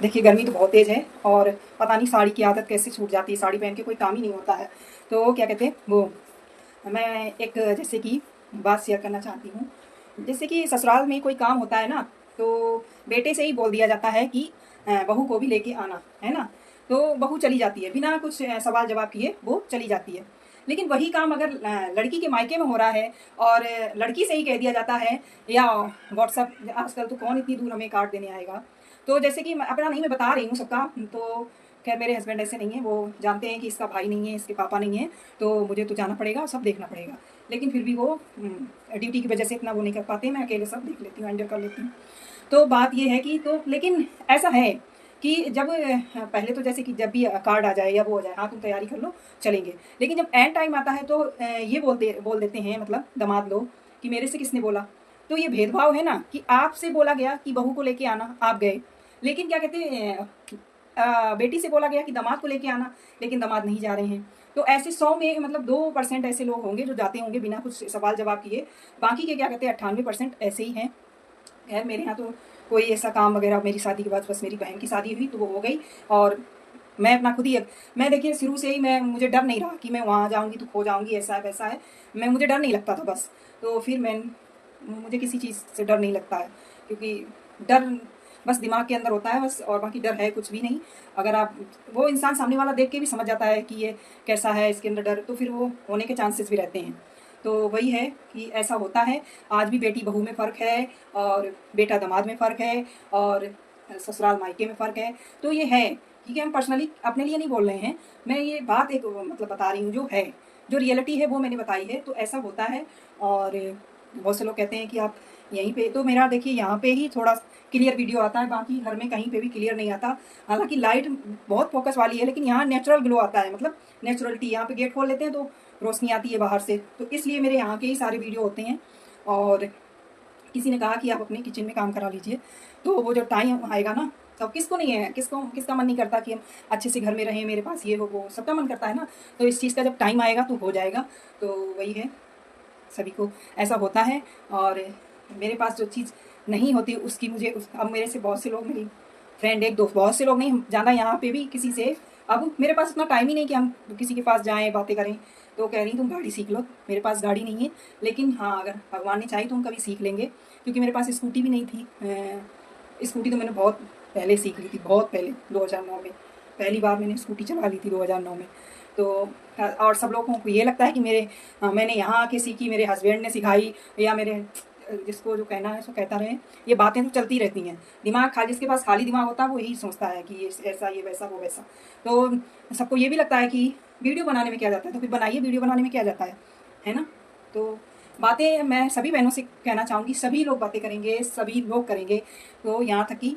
देखिए गर्मी तो बहुत तेज़ है और पता नहीं साड़ी की आदत कैसे छूट जाती है, साड़ी पहन के कोई काम ही नहीं होता है। तो क्या कहते हैं वो, मैं एक जैसे कि बात शेयर करना चाहती हूँ। जैसे कि ससुराल में कोई काम होता है ना, तो बेटे से ही बोल दिया जाता है कि बहू को भी लेके आना, है ना? तो बहू चली जाती है, बिना कुछ सवाल जवाब किए वो चली जाती है। लेकिन वही काम अगर लड़की के मायके में हो रहा है और लड़की से ही कह दिया जाता है, या व्हाट्सएप आजकल तो कौन इतनी दूर हमें कार्ड देने आएगा। तो जैसे कि अपना नहीं मैं बता रही हूँ सबका, तो खैर मेरे हस्बैंड ऐसे नहीं है, वो जानते हैं कि इसका भाई नहीं है, इसके पापा नहीं है, तो मुझे तो जाना पड़ेगा, सब देखना पड़ेगा। लेकिन फिर भी वो ड्यूटी की वजह से इतना वो नहीं कर पाते, मैं अकेले सब देख लेती हूँ, हैंडल कर लेती हूँ। तो बात ये है कि तो लेकिन ऐसा है कि जब पहले तो जैसे कि जब भी कार्ड आ जाए या वो हो जाए, हाँ तुम तैयारी कर लो चलेंगे। लेकिन जब एंड टाइम आता है तो ये बोल देते हैं, मतलब दामाद लोग, कि मेरे से किसने बोला। तो ये भेदभाव है ना, कि आपसे बोला गया कि बहू को लेके आना, आप गए। लेकिन क्या कहते हैं बेटी से बोला गया कि दामाद को लेके आना, लेकिन दामाद नहीं जा रहे हैं। तो ऐसे 100 में मतलब 2% ऐसे लोग होंगे जो जाते होंगे बिना कुछ सवाल जवाब किए। बाकी के क्या कहते हैं 98% ऐसे ही हैं। खैर मेरे यहाँ तो कोई ऐसा काम वगैरह, मेरी शादी के बाद बस मेरी बहन की शादी हुई तो वो हो गई। और मैं अपना खुद ही, अब मैं देखिए शुरू से ही मैं, मुझे डर नहीं रहा कि मैं वहाँ जाऊँगी तो खो जाऊँगी, ऐसा है वैसा है। मुझे डर नहीं लगता था बस। तो फिर मुझे किसी चीज़ से डर नहीं लगता है, क्योंकि डर बस दिमाग के अंदर होता है बस, और बाकी डर है कुछ भी नहीं। अगर आप, वो इंसान सामने वाला देख के भी समझ जाता है कि ये कैसा है, इसके अंदर डर, तो फिर वो होने के चांसेस भी रहते हैं। तो वही है कि ऐसा होता है। आज भी बेटी बहू में फ़र्क है, और बेटा दामाद में फ़र्क है, और ससुराल मायके में फ़र्क है। तो ये है, क्योंकि हम पर्सनली अपने लिए नहीं बोल रहे हैं, मैं ये बात एक मतलब बता रही हूँ जो है, जो रियलिटी है वो मैंने बताई है। तो ऐसा होता है। और बहुत से लोग कहते हैं कि आप यहीं पे, तो मेरा देखिए यहाँ पे ही थोड़ा क्लियर वीडियो आता है, बाकी घर में कहीं पे भी क्लियर नहीं आता। हालांकि लाइट बहुत फोकस वाली है, लेकिन यहाँ नेचुरल ग्लो आता है, मतलब नेचुरलिटी। यहाँ पे गेट खोल लेते हैं तो रोशनी आती है बाहर से, तो इसलिए मेरे यहाँ के ही सारे वीडियो होते हैं। और किसी ने कहा कि आप अपने किचन में काम करा लीजिए, तो वो जो टाइम आएगा ना, तो किसको नहीं है, किसका मन नहीं करता कि हम अच्छे से घर में रहें, मेरे पास ये हो वो, सबका मन करता है ना। तो इस चीज़ का जब टाइम आएगा तो हो जाएगा। तो वही है, सभी को ऐसा होता है। और मेरे पास जो चीज़ नहीं होती उसकी मुझे अब मेरे से बहुत से लोग, मेरी फ्रेंड एक दोस्त, बहुत से लोग नहीं, ज़्यादा यहाँ पे भी किसी से, अब मेरे पास उतना टाइम ही नहीं कि हम किसी के पास जाएँ बातें करें। तो कह रही तुम गाड़ी सीख लो, मेरे पास गाड़ी नहीं है, लेकिन हाँ अगर भगवान ने चाही तो हम कभी सीख लेंगे। क्योंकि मेरे पास स्कूटी भी नहीं थी। स्कूटी तो मैंने बहुत पहले सीख ली थी, बहुत पहले 2009 में पहली बार मैंने स्कूटी चला ली थी, 2009 में। तो और सब लोगों को ये लगता है कि मैंने यहाँ आके सीखी, मेरे हस्बैंड ने सिखाई, या मेरे, जिसको जो कहना है सो कहता रहे। ये बातें तो चलती रहती हैं, दिमाग खाली, जिसके पास खाली दिमाग होता है वो यही सोचता है कि ये ऐसा, ये वैसा, वो वैसा। तो सबको ये भी लगता है कि वीडियो बनाने में क्या जाता है, तो फिर बनाइए, वीडियो बनाने में क्या जाता है ना। तो बातें मैं सभी बहनों से कहना चाहूँगी, सभी लोग बातें करेंगे, सभी लोग करेंगे। तो यहाँ तक कि